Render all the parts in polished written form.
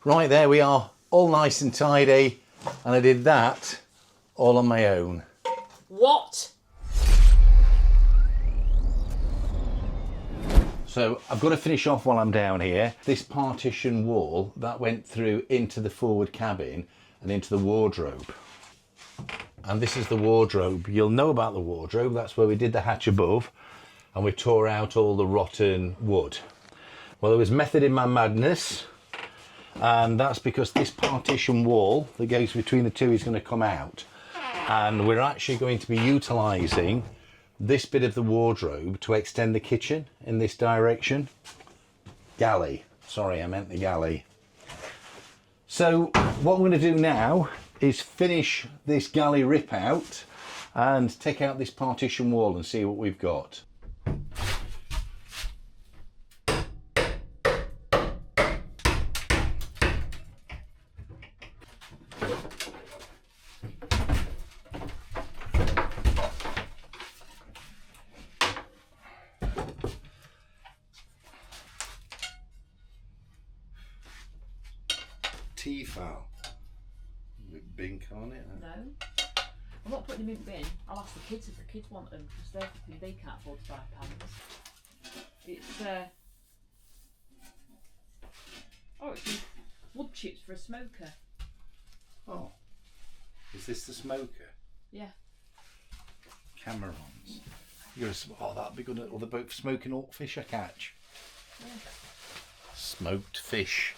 Right, there we are, all nice and tidy, and I did that all on my own. What? So I've got to finish off while I'm down here. This partition wall, that went through into the forward cabin and into the wardrobe. And this is the wardrobe. You'll know about the wardrobe. That's where we did the hatch above and we tore out all the rotten wood. Well, there was method in my madness, and that's because this partition wall that goes between the two is going to come out, and we're actually going to be utilising this bit of the wardrobe to extend the kitchen in this direction. Galley, sorry, I meant the galley. So what I'm going to do now is finish this galley rip out and take out this partition wall and see what we've got. T-file. With bink on it. No. I'm not putting them in bin. I'll ask the kids if the kids want them, because they can't afford to buy pans. It's it's wood chips for a smoker. Oh. Is this the smoker? Yeah. Camerons. Oh, that'd be good. Or the boat for smoking all fish I catch. Yeah. Smoked fish.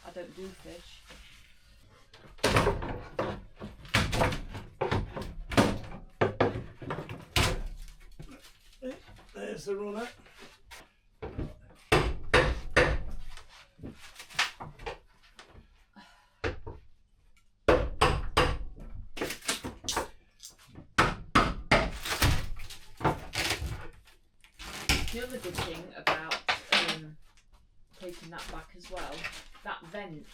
I don't do fish. There's the runner. The other good thing about taking that back as well, that vent,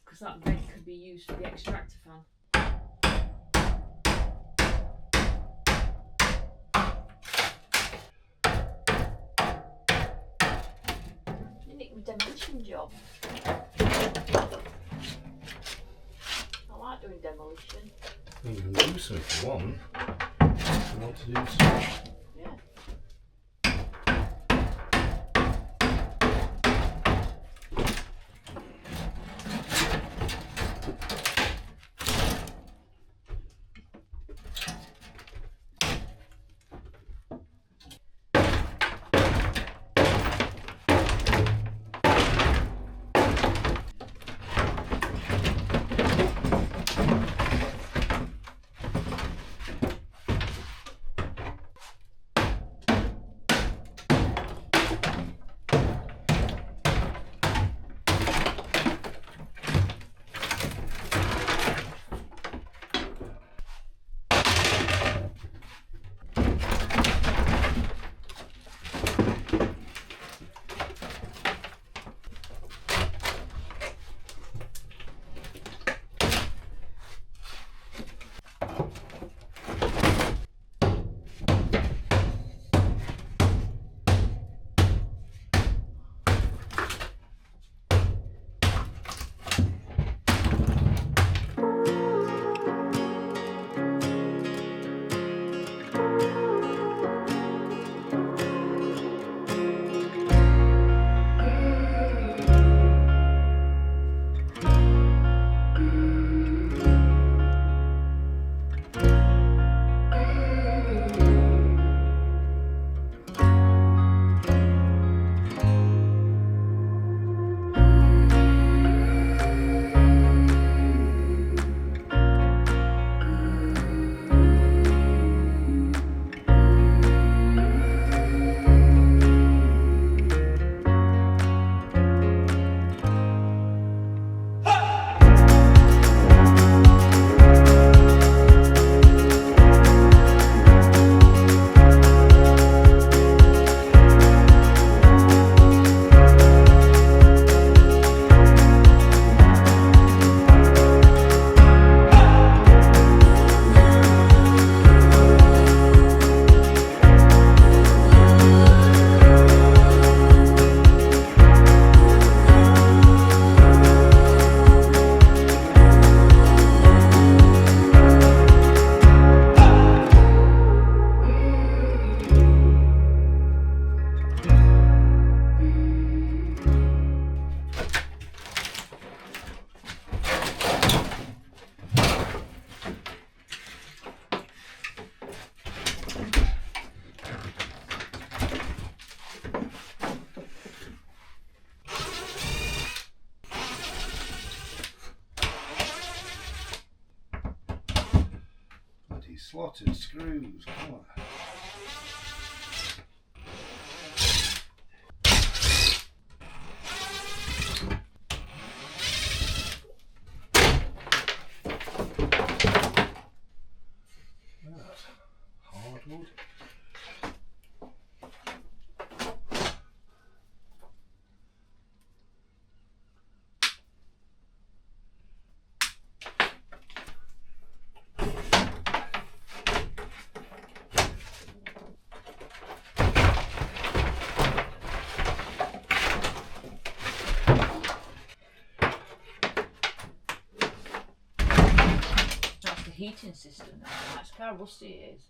because that vent could be used for the extractor fan. Unique demolition job. I like doing demolition. You can do some if you want. If you want to do some. Yeah. slotted screws. Come on. Hardwood. That's the heating system now. That's how rusty it is.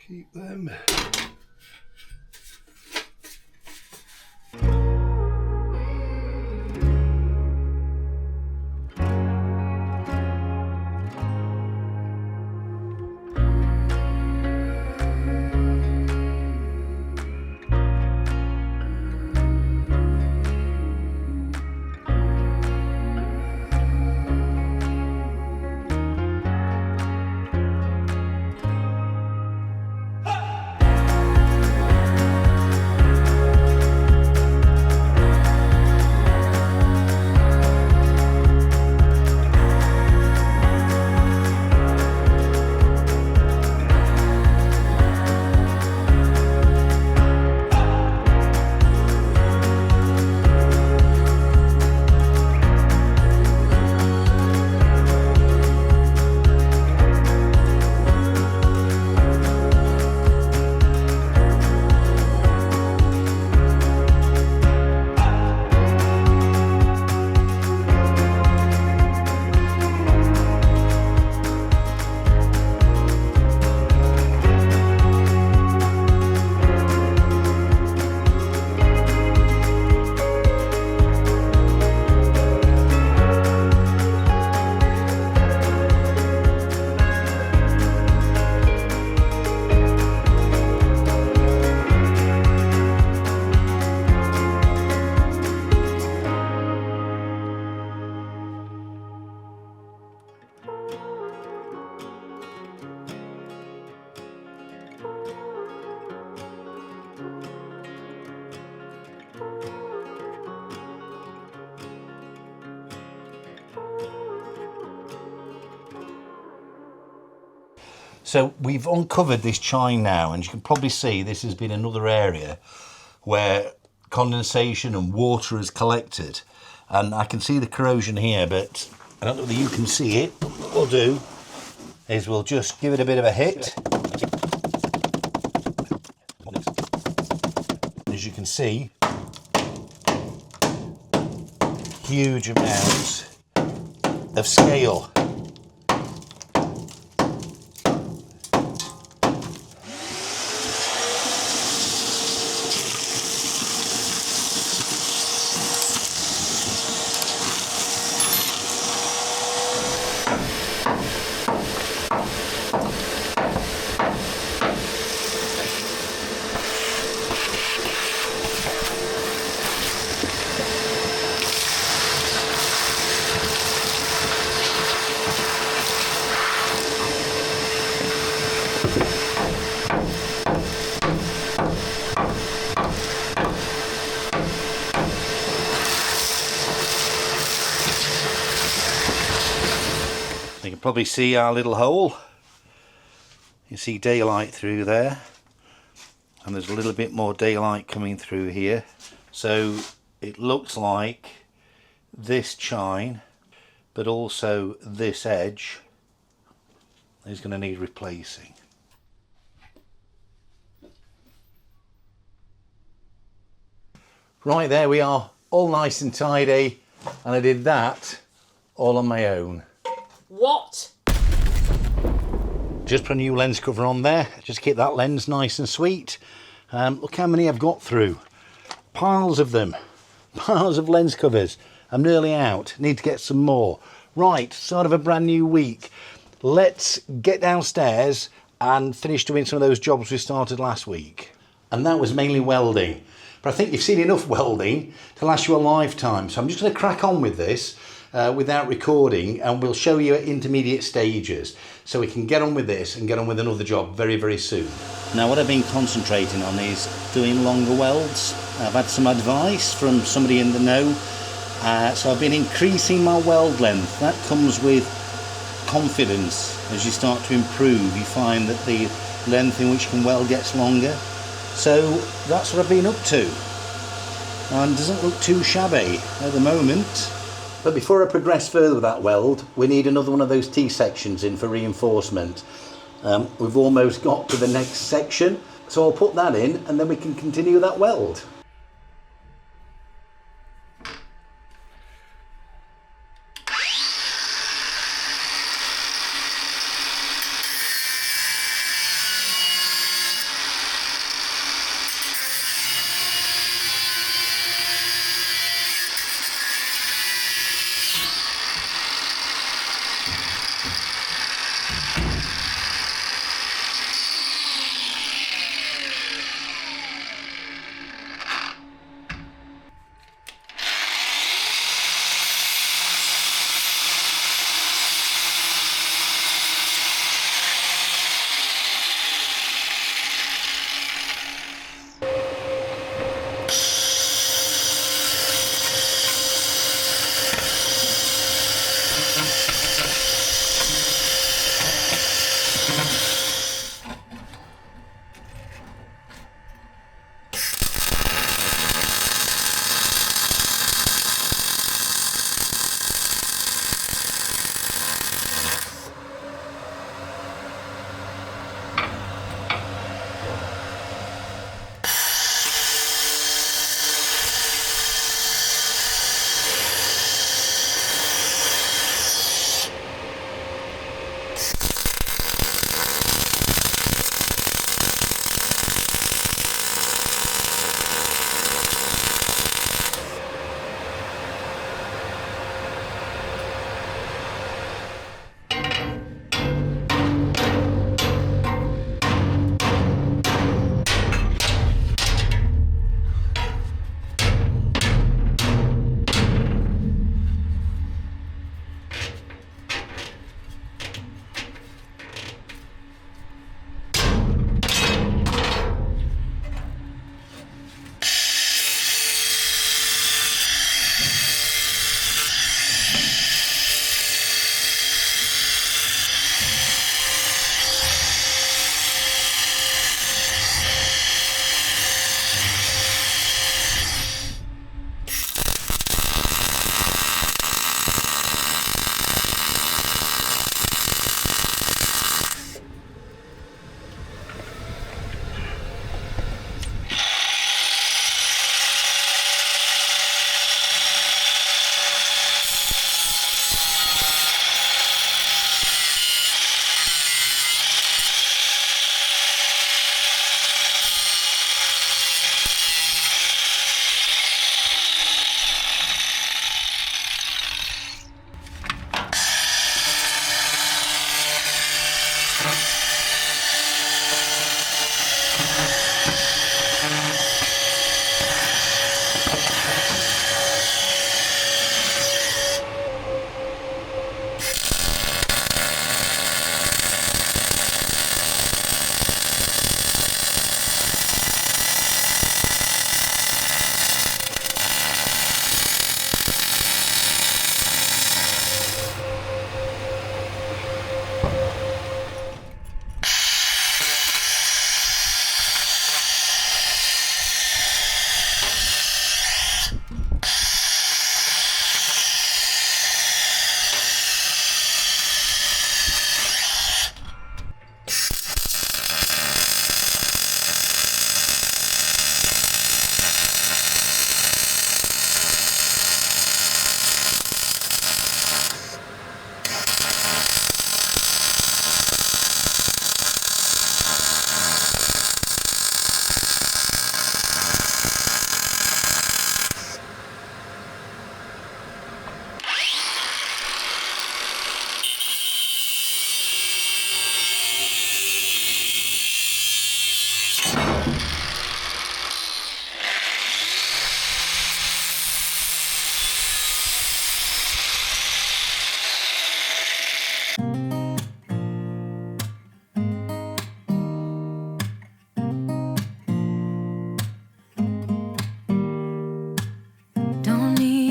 Keep them. So we've uncovered this chine now, and you can probably see this has been another area where condensation and water has collected, and I can see the corrosion here, but I don't know whether you can see it. What we'll do is we'll just give it a bit of a hit. As you can see, huge amounts of scale. probably see our little hole. You see daylight through there, and there's a little bit more daylight coming through here. So it looks like this chine, but also this edge, is going to need replacing. Right, there we are, all nice and tidy, and I did that all on my own. What? Just put a new lens cover on there, just keep that lens nice and sweet. Look how many I've got through. Piles of them, piles of lens covers. I'm nearly out, need to get some more. Right, start of a brand new week. Let's get downstairs and finish doing some of those jobs we started last week. And that was mainly welding. But I think you've seen enough welding to last you a lifetime. So I'm just going to crack on with this without recording, and we'll show you at intermediate stages. So we can get on with this and get on with another job very, very soon. Now what I've been concentrating on is doing longer welds. I've had some advice from somebody in the know. So I've been increasing my weld length. That comes with confidence. As you start to improve, you find that the length in which you can weld gets longer. So that's what I've been up to, and doesn't look too shabby at the moment. But before I progress further with that weld, we need another one of those T-sections in for reinforcement. We've almost got to the next section, so I'll put that in and then we can continue that weld.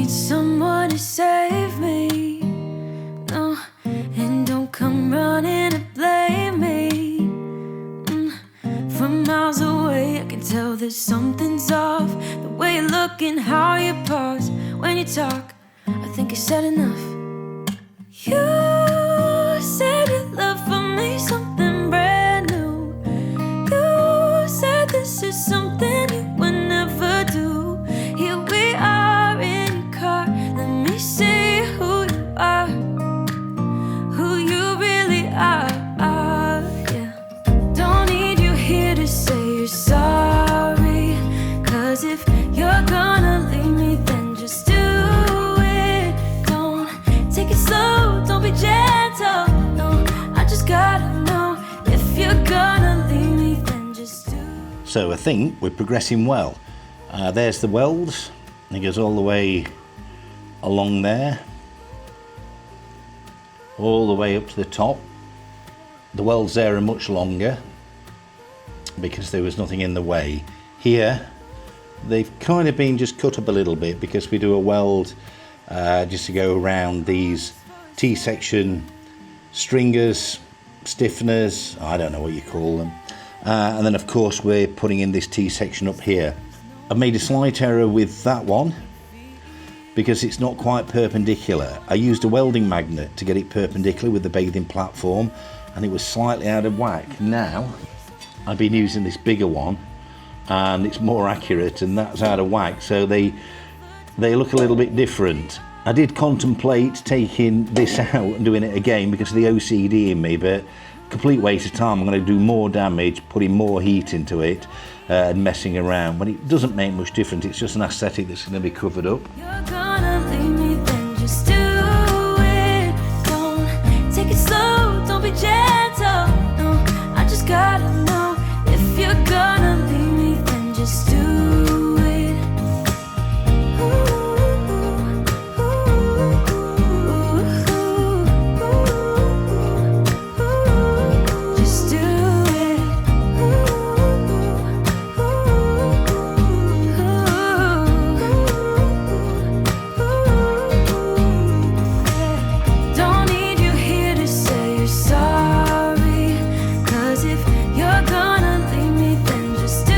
need someone to save me. No, and don't come running to blame me. From miles away I can tell that something's off. The way you look and how you pause when you talk, I think I said enough. You said your love for me something brand new. You said this is something you would never do. Here we are in your car, let me see who you are, who you really are, yeah. Don't need you here to say you're sorry, 'cause if you're gonna leave me then just do it. Don't take it slow, don't be gentle, no, I just gotta know if you're gonna leave me then just do it. So I think we're progressing well. There's the welds, and it goes all the way along there, all the way up to the top. The welds there are much longer because there was nothing in the way. Here they've kind of been just cut up a little bit because we do a weld just to go around these T-section stringers, stiffeners, I don't know what you call them, and then of course we're putting in this T-section up here. I've made a slight error with that one because it's not quite perpendicular. I used a welding magnet to get it perpendicular with the bathing platform, and it was slightly out of whack. Now I've been using this bigger one and it's more accurate, and that's out of whack, so they look a little bit different. I did contemplate taking this out and doing it again because of the OCD in me, but complete waste of time. I'm going to do more damage putting more heat into it and messing around, but it doesn't make much difference. It's just an aesthetic that's going to be covered up. You're gonna leave me then just do it. Don't take it slow, don't be gentle, no, I just gotta know if you're gonna leave me then just do it. Just do it. Don't need you here to say you're sorry, 'cause if you're gonna leave me then just do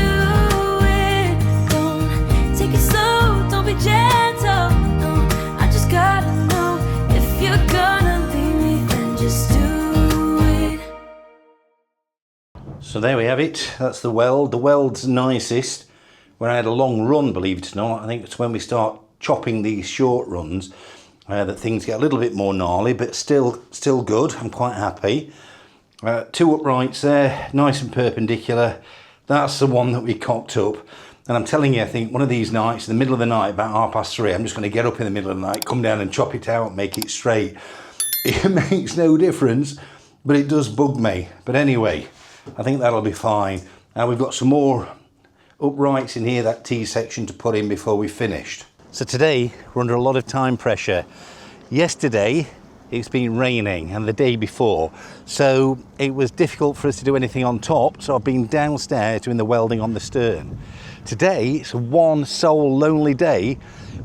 it. Don't take it slow, don't be gentle, no, I just gotta know if you're gonna leave me then just do it. So there we have it, that's the weld. The weld's nicest when I had a long run, believe it or not. I think it's when we start chopping these short runs that things get a little bit more gnarly, but still good. I'm quite happy. Two uprights there, nice and perpendicular. That's the one that we cocked up. And I'm telling you, I think one of these nights, in the middle of the night, about 3:30, I'm just going to get up in the middle of the night, come down and chop it out, make it straight. It makes no difference, but it does bug me. But anyway, I think that'll be fine. Now we've got some more uprights in here, that T-section to put in before we finished. So today we're under a lot of time pressure. Yesterday it's been raining, and the day before, so it was difficult for us to do anything on top, so I've been downstairs doing the welding on the stern. Today it's one sole lonely day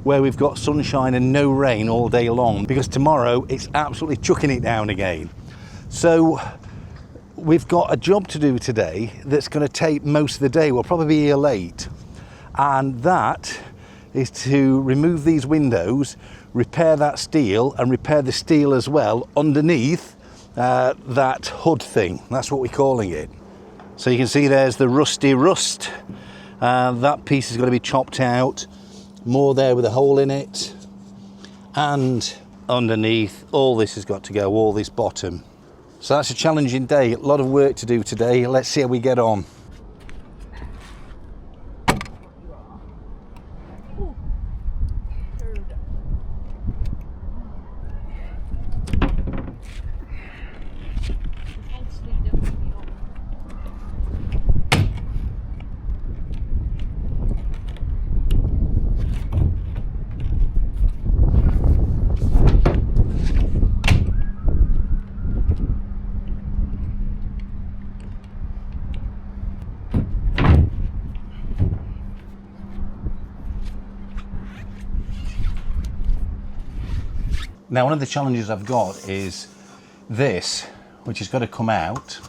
where we've got sunshine and no rain all day long, because tomorrow it's absolutely chucking it down again. So we've got a job to do today that's going to take most of the day. We'll probably be here late, and that is to remove these windows, repair that steel, and repair the steel as well underneath that hood thing. That's what we're calling it. So you can see there's the rusty rust. That piece is going to be chopped out. More there with a hole in it, and underneath all this has got to go, all this bottom. So that's a challenging day, a lot of work to do today. Let's see how we get on. Now, one of the challenges I've got is this, which has got to come out.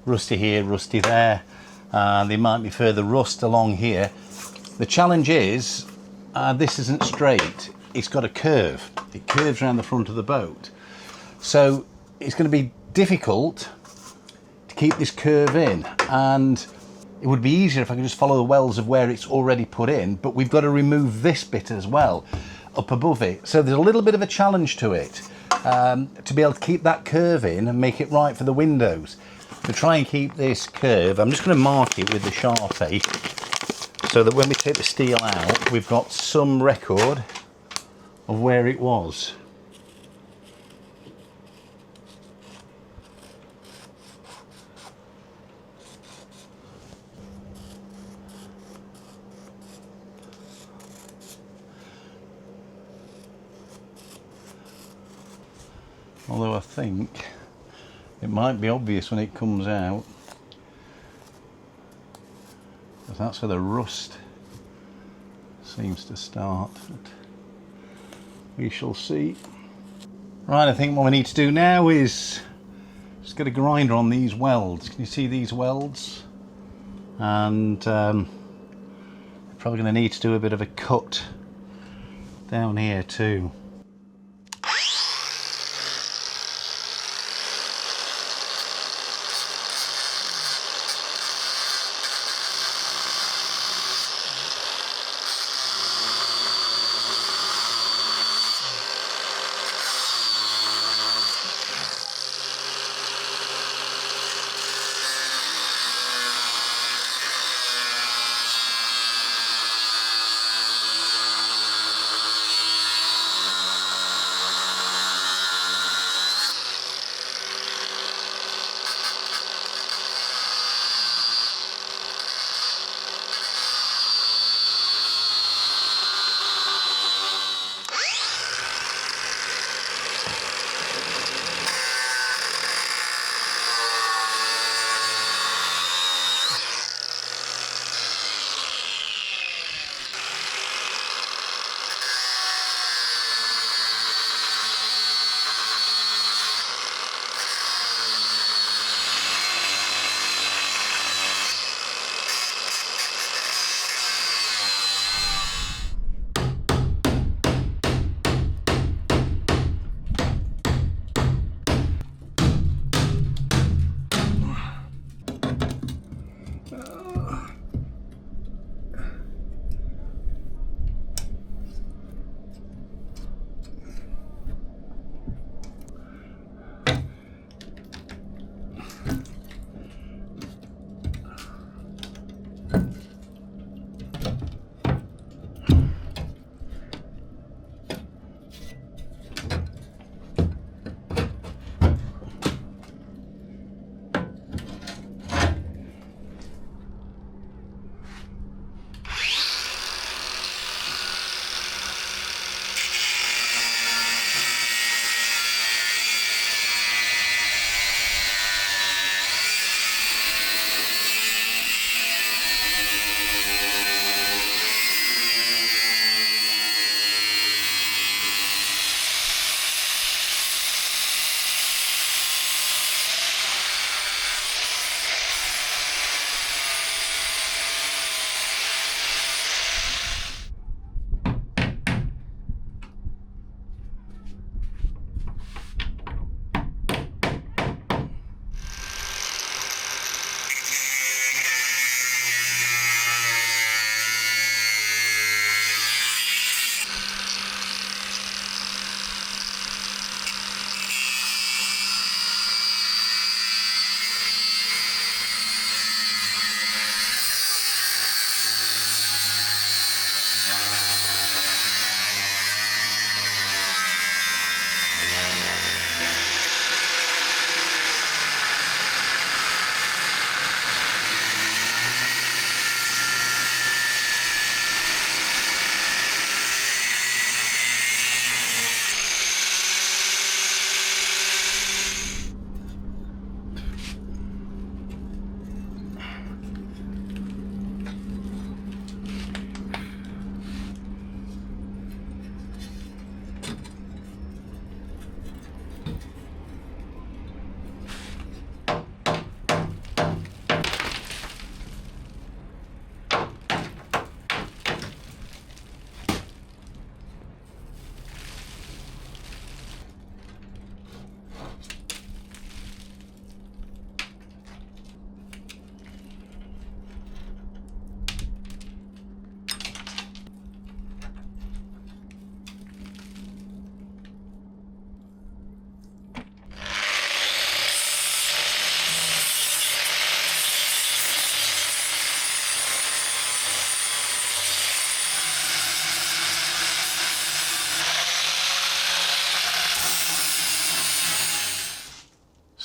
Rusty here, rusty there. There might be further rust along here. The challenge is, this isn't straight. It's got a curve. It curves around the front of the boat. So it's going to be difficult to keep this curve in, and it would be easier if I could just follow the welds of where it's already put in, but we've got to remove this bit as well up above it. So there's a little bit of a challenge to it, to be able to keep that curve in and make it right for the windows. To try and keep this curve, I'm just going to mark it with the Sharpie so that when we take the steel out, we've got some record of where it was. Although I think it might be obvious when it comes out, because that's where the rust seems to start. But we shall see. Right, I think what we need to do now is just get a grinder on these welds. Can you see these welds? And probably going to need to do a bit of a cut down here too.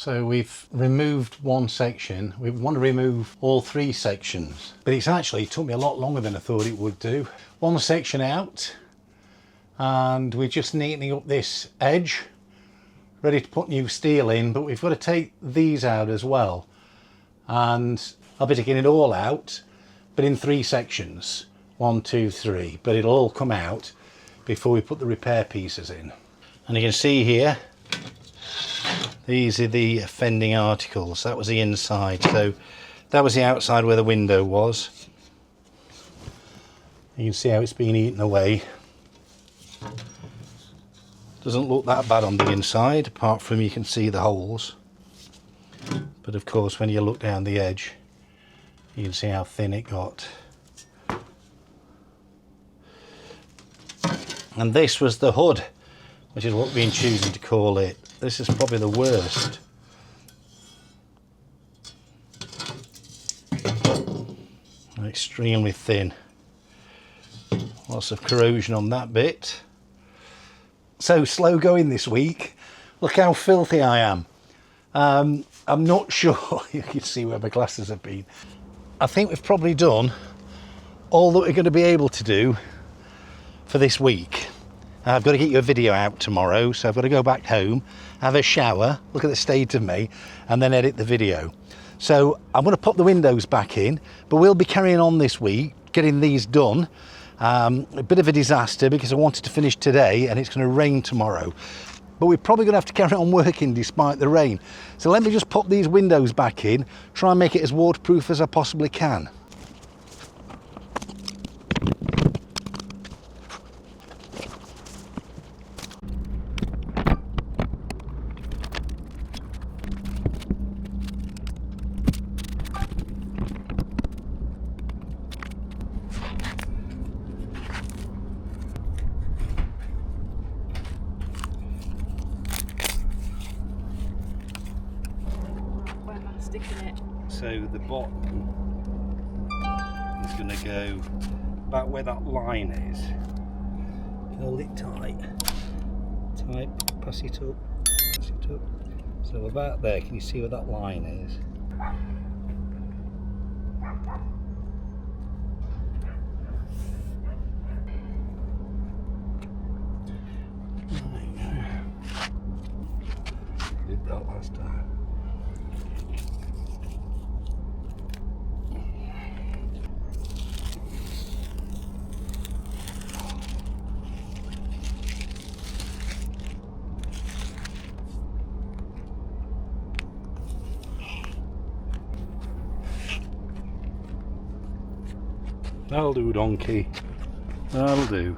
So we've removed one section. We want to remove all 3 sections, but it took me a lot longer than I thought it would do. One section out, and we're just neatening up this edge, ready to put new steel in, but we've got to take these out as well. And I'll be taking it all out, but in 3 sections. 1, 2, 3, but it'll all come out before we put the repair pieces in. And you can see here, these are the fending articles. That was the inside, so that was the outside where the window was. You can see how it's been eaten away. Doesn't look that bad on the inside, apart from you can see the holes. But of course, when you look down the edge, you can see how thin it got. And this was the hood, which is what we've been choosing to call it. This is probably the worst. Extremely thin. Lots of corrosion on that bit. So slow going this week. Look how filthy I am. I'm not sure, you can see where my glasses have been. I think we've probably done all that we're going to be able to do for this week. I've got to get you a video out tomorrow, so I've got to go back home, have a shower, look at the state of me, and then edit the video. So I'm going to pop the windows back in, but we'll be carrying on this week, getting these done. A bit of a disaster because I wanted to finish today and it's going to rain tomorrow. But we're probably going to have to carry on working despite the rain. So let me just pop these windows back in, try and make it as waterproof as I possibly can. So the bottom is going to go about where that line is. Hold it tight, pass it up. So about there, can you see where that line is? Did that last time. That'll do, donkey. That'll do.